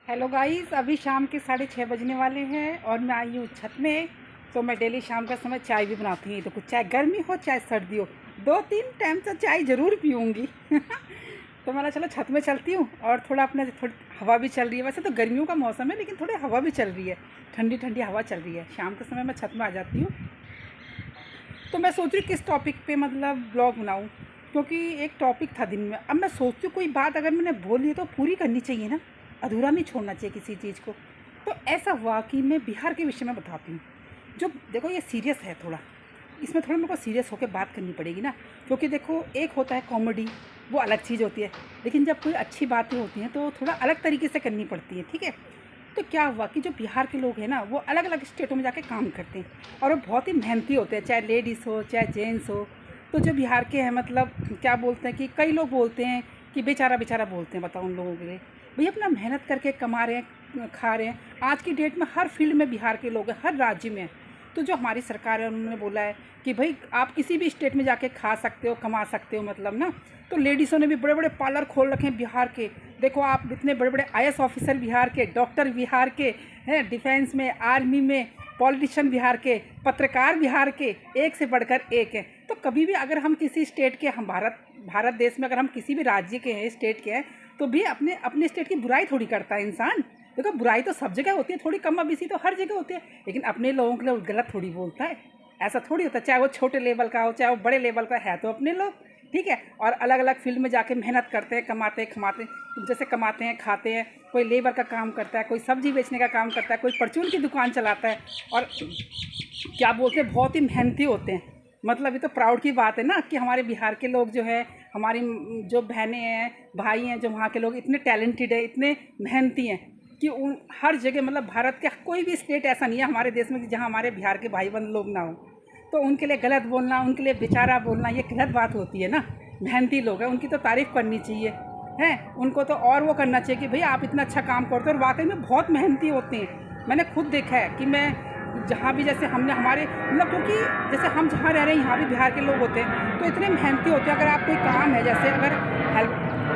Hello guys, अभी शाम के 6:30 बजने वाले हैं और मैं आई हूँ छत में। तो मैं डेली शाम का समय चाय भी बनाती हूँ। तो कुछ चाहे गर्मी हो चाहे सर्दी हो, 2-3 टाइम तो चाय ज़रूर पीऊँगी। तो मैंने चलो छत में चलती हूँ और थोड़ा अपने थोड़ी हवा भी चल रही है। वैसे तो गर्मियों का मौसम है लेकिन थोड़ी हवा भी चल रही है, ठंडी ठंडी हवा चल रही है। शाम के समय मैं छत में आ जाती हूँ। तो मैं सोच रही हूँ किस टॉपिक पे मतलब ब्लॉग बनाऊँ, क्योंकि एक टॉपिक था दिन में। अब मैं सोचती हूँ कोई बात अगर मैंने बोली है तो पूरी करनी चाहिए ना, अधूरा नहीं छोड़ना चाहिए किसी चीज़ को। तो ऐसा हुआ कि मैं बिहार के विषय में बताती हूँ। जो देखो ये सीरियस है थोड़ा, इसमें थोड़ा मेरे को सीरियस होकर बात करनी पड़ेगी ना, क्योंकि देखो एक होता है कॉमेडी, वो अलग चीज़ होती है, लेकिन जब कोई अच्छी बातें होती हैं तो थोड़ा अलग तरीके से करनी पड़ती है, ठीक है। तो क्या हुआ कि जो बिहार के लोग हैं ना, वो अलग अलग स्टेटों में जाके काम करते हैं और वो बहुत ही मेहनती होते हैं, चाहे लेडीज़ हो चाहे जेंट्स हो। तो जो बिहार के हैं मतलब क्या बोलते हैं कि कई लोग बोलते हैं कि बेचारा बेचारा बोलते हैं, बताओ उन लोगों के लिए। भई अपना मेहनत करके कमा रहे हैं, खा रहे हैं। आज की डेट में हर फील्ड में बिहार के लोग हैं, हर राज्य में। तो जो हमारी सरकार है उन्होंने बोला है कि भाई आप किसी भी स्टेट में जाके खा सकते हो, कमा सकते हो मतलब ना। तो लेडीज़ों ने भी बड़े बड़े पार्लर खोल रखे हैं बिहार के। देखो आप, इतने बड़े बड़े आईएएस ऑफिसर बिहार के, डॉक्टर बिहार के हैं, डिफेंस में, आर्मी में, पॉलिटिशियन बिहार के, पत्रकार बिहार के, एक से बढ़कर एक हैं। तो कभी भी अगर हम किसी स्टेट के, हम भारत देश में अगर हम किसी भी राज्य के हैं, स्टेट के हैं, तो भी अपने अपने स्टेट की बुराई थोड़ी करता है इंसान। देखो बुराई तो सब जगह होती है, थोड़ी कम बेसी तो हर जगह होती है, लेकिन अपने लोगों के लिए गलत थोड़ी बोलता है। ऐसा थोड़ी होता है, चाहे वो छोटे लेवल का हो चाहे वो बड़े लेवल का है, तो अपने लोग, ठीक है। और अलग अलग फील्ड में जाके मेहनत करते हैं, कमाते हैं खमाते, जैसे कमाते हैं खाते हैं। कोई लेबर का काम करता है, कोई सब्जी बेचने का काम करता है, कोई परचून की दुकान चलाता है। और क्या बोलते हैं, बहुत ही मेहनती होते हैं। मतलब ये तो प्राउड की बात है ना कि हमारे बिहार के लोग जो है, हमारी जो बहनें हैं, भाई हैं, जो वहाँ के लोग इतने टैलेंटेड है, इतने मेहनती हैं कि उन हर जगह, मतलब भारत का कोई भी स्टेट ऐसा नहीं है हमारे देश में कि जहाँ हमारे बिहार के भाई बंद लोग ना हो। तो उनके लिए गलत बोलना, उनके लिए बेचारा बोलना, ये गलत बात होती है ना। मेहनती लोग हैं, उनकी तो तारीफ़ करनी चाहिए, हैं। उनको तो और वो करना चाहिए कि भई आप इतना अच्छा काम करते हो, और वाक़ई में बहुत मेहनती होते हैं। मैंने खुद देखा है कि मैं जहाँ भी, जैसे हमने हमारे मतलब, क्योंकि जैसे हम जहाँ रह रहे हैं यहाँ भी बिहार के लोग होते हैं, तो इतने मेहनती होते हैं। अगर आप कोई काम है, जैसे अगर हेल्प,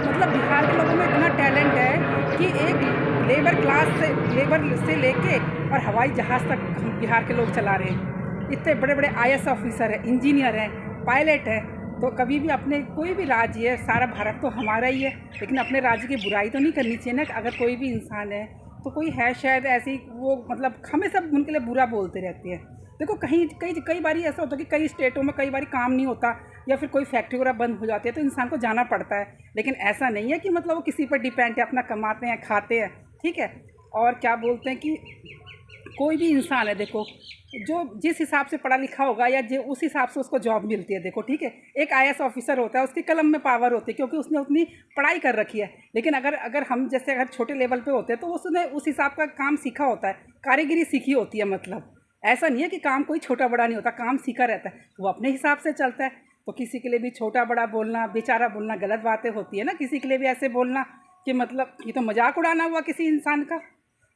मतलब बिहार के लोगों में इतना टैलेंट है कि एक लेबर से लेके और हवाई जहाज़ तक हम बिहार के लोग चला रहे हैं। इतने बड़े बड़े आईएएस ऑफिसर हैं, इंजीनियर हैं, पायलट हैं। तो कभी भी अपने कोई भी राज्य है, सारा भारत तो हमारा ही है, लेकिन अपने राज्य की बुराई तो नहीं करनी चाहिए ना। अगर कोई भी इंसान है तो कोई है शायद ऐसी, वो मतलब हमेशा उनके लिए बुरा बोलते रहते हैं। देखो कहीं कई कई बारी ऐसा होता है कि कई स्टेटों में कई बारी काम नहीं होता, या फिर कोई फैक्ट्री वगैरह बंद हो जाती है, तो इंसान को जाना पड़ता है। लेकिन ऐसा नहीं है कि मतलब वो किसी पर डिपेंड है, अपना कमाते हैं खाते हैं, ठीक है। और क्या बोलते हैं कि कोई भी इंसान है, देखो जो जिस हिसाब से पढ़ा लिखा होगा या जो उस हिसाब से उसको जॉब मिलती है, देखो ठीक है। एक आईएएस ऑफिसर होता है, उसकी कलम में पावर होती है क्योंकि उसने उतनी पढ़ाई कर रखी है। लेकिन अगर अगर हम जैसे अगर छोटे लेवल पे होते हैं तो उसने उस हिसाब का काम सीखा होता है, कारीगरी सीखी होती है। मतलब ऐसा नहीं है कि काम कोई छोटा बड़ा नहीं होता, काम सीखा रहता है, वो अपने हिसाब से चलता है। तो किसी के लिए भी छोटा बड़ा बोलना, बेचारा बोलना गलत बातें होती है ना। किसी के लिए भी ऐसे बोलना कि मतलब ये तो मजाक उड़ाना हुआ किसी इंसान का।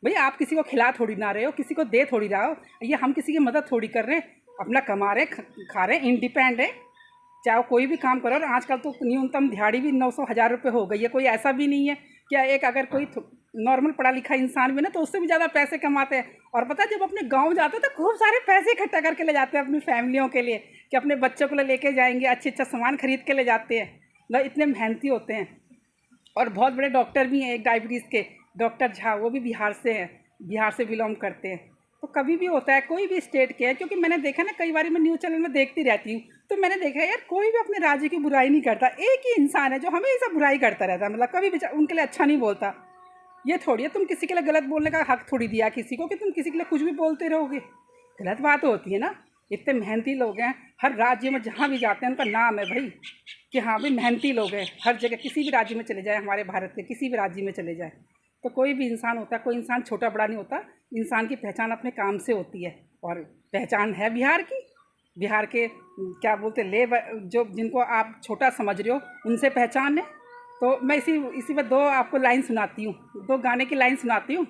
भई आप किसी को खिला थोड़ी ना रहे हो, किसी को दे थोड़ी रहा हो, ये हम किसी की मदद थोड़ी कर रहे हैं। अपना कमा रहे खा रहे, इंडिपेंडेंट है, चाहे वो कोई भी काम करो। और आजकल तो न्यूनतम दिहाड़ी भी 900-1000 रुपये हो गई है। कोई ऐसा भी नहीं है क्या, एक अगर कोई नॉर्मल पढ़ा लिखा इंसान भी ना, तो उससे भी ज़्यादा पैसे कमाते हैं। और पता है जब अपने गाँव जाते हैं तो खूब सारे पैसे इकट्ठा करके ले जाते हैं अपनी फैमिलियों के लिए, कि अपने बच्चों को लेके जाएंगे, अच्छा अच्छा सामान खरीद के ले जाते हैं। मतलब इतने मेहनती होते हैं। और बहुत बड़े डॉक्टर भी हैं, एक डायबिटीज़ के डॉक्टर झा, वो भी बिहार से हैं, बिहार से बिलोंग करते हैं। तो कभी भी होता है, कोई भी स्टेट के हैं, क्योंकि मैंने देखा ना, कई बार मैं न्यूज़ चैनल में देखती रहती हूँ, तो मैंने देखा यार कोई भी अपने राज्य की बुराई नहीं करता। एक ही इंसान है जो हमेशा बुराई करता रहता है, मतलब कभी भी उनके लिए अच्छा नहीं बोलता। ये थोड़ी है तुम किसी के लिए गलत बोलने का हक थोड़ी दिया किसी को, कि तुम किसी के लिए कुछ भी बोलते रहोगे। गलत बात होती है ना। इतने मेहनती लोग हैं, हर राज्य में जहाँ भी जाते हैं उनका नाम है भाई, कि हाँ भाई मेहनती लोग हैं। हर जगह किसी भी राज्य में चले जाए, हमारे भारत के किसी भी राज्य में चले जाए, तो कोई भी इंसान होता है, कोई इंसान छोटा बड़ा नहीं होता। इंसान की पहचान अपने काम से होती है, और पहचान है बिहार की। बिहार के क्या बोलते लेबर, जो जिनको आप छोटा समझ रहे हो, उनसे पहचान है। तो मैं इसी इसी में दो आपको लाइन सुनाती हूँ, दो गाने की लाइन सुनाती हूँ।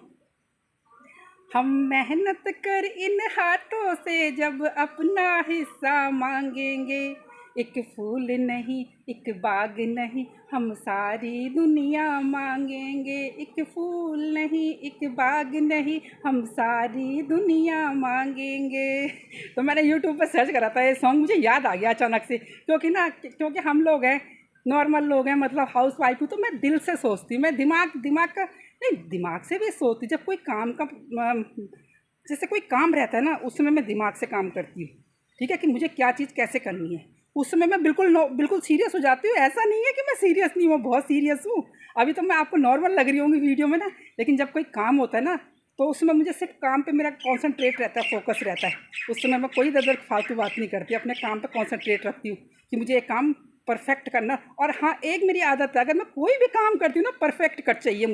हम मेहनत कर इन हाथों से जब अपना हिस्सा मांगेंगे, एक फूल नहीं एक बाग नहीं हम सारी दुनिया मांगेंगे, एक फूल नहीं एक बाग नहीं हम सारी दुनिया मांगेंगे। तो मैंने यूट्यूब पर सर्च करा था, ये सॉन्ग मुझे याद आ गया अचानक से, क्योंकि हम लोग हैं, नॉर्मल लोग हैं, मतलब हाउस वाइफ हूँ, तो मैं दिल से सोचती हूँ, मैं दिमाग का नहीं, दिमाग से भी सोचती। जब कोई काम का जैसे कोई काम रहता है ना, उस समय मैं दिमाग से काम करती हूँ, ठीक है, कि मुझे क्या चीज़ कैसे करनी है। उस समय मैं बिल्कुल सीरियस हो जाती हूँ। ऐसा नहीं है कि मैं सीरियस नहीं हूँ, बहुत सीरियस हूँ। अभी तो मैं आपको नॉर्मल लग रही होंगी वीडियो में ना, लेकिन जब कोई काम होता है ना, तो उसमें मुझे सिर्फ काम पे मेरा कॉन्सेंट्रेट रहता है, फोकस रहता है। उस समय मैं कोई इधर फालतू बात नहीं करती, अपने काम पे कॉन्सेंट्रेट रखती हूँ कि मुझे ये काम परफेक्ट करना। और हाँ, एक मेरी आदत है, अगर मैं कोई भी काम करती हूँ ना, परफेक्ट कट चाहिए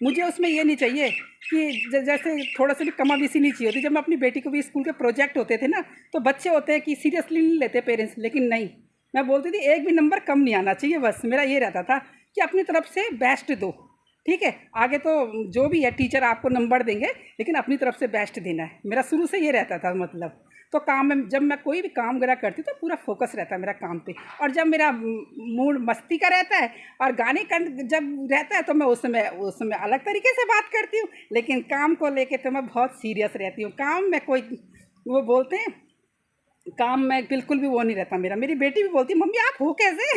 मुझे उसमें ये नहीं चाहिए कि जैसे थोड़ा सा भी कमाबेशी नहीं चाहिए होती। जब मैं अपनी बेटी को भी स्कूल के प्रोजेक्ट होते थे ना, तो बच्चे होते हैं कि सीरियसली नहीं लेते पेरेंट्स, लेकिन नहीं, मैं बोलती थी एक भी नंबर कम नहीं आना चाहिए। बस मेरा ये रहता था कि अपनी तरफ से बेस्ट दो, ठीक है। आगे तो जो भी है टीचर आपको नंबर देंगे, लेकिन अपनी तरफ से बेस्ट देना है, मेरा शुरू से ये रहता था। मतलब तो काम में जब मैं कोई भी काम वगैरह करती हूँ तो पूरा फोकस रहता है मेरा काम पे। और जब मेरा मूड मस्ती का रहता है और गाने का जब रहता है, तो मैं उस समय अलग तरीके से बात करती हूँ, लेकिन काम को लेके तो मैं बहुत सीरियस रहती हूँ। काम में कोई, वो बोलते हैं, काम में बिल्कुल भी वो नहीं रहता मेरा। मेरी बेटी भी बोलती है, मम्मी आप हो कैसे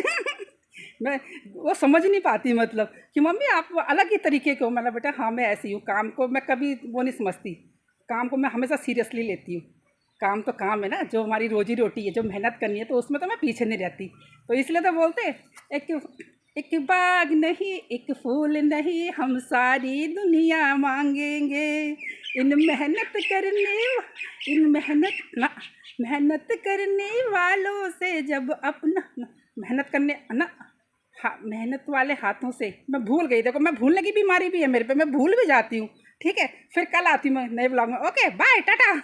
मैं वो समझ नहीं पाती, मतलब कि मम्मी आप अलग ही तरीके के हो। मतलब बेटा हाँ, मैं ऐसी हूँ, काम को मैं कभी वो नहीं समझती, काम को मैं हमेशा सीरियसली लेती हूँ। काम तो काम है ना, जो हमारी रोजी रोटी है, जो मेहनत करनी है, तो उसमें तो मैं पीछे नहीं रहती। तो इसलिए तो बोलते हैं, एक एक बाग नहीं एक फूल नहीं हम सारी दुनिया मांगेंगे, इन मेहनत करने इन मेहनत ना मेहनत करने वालों से जब अपना मेहनत करने ना, हाँ, मेहनत वाले हाथों से। मैं भूल गई, देखो मैं भूलने की बीमारी भी है मेरे पे, मैं भूल भी जाती हूँ। ठीक है, फिर कल आती हूँ मैं नए ब्लॉग में। Okay bye Tata.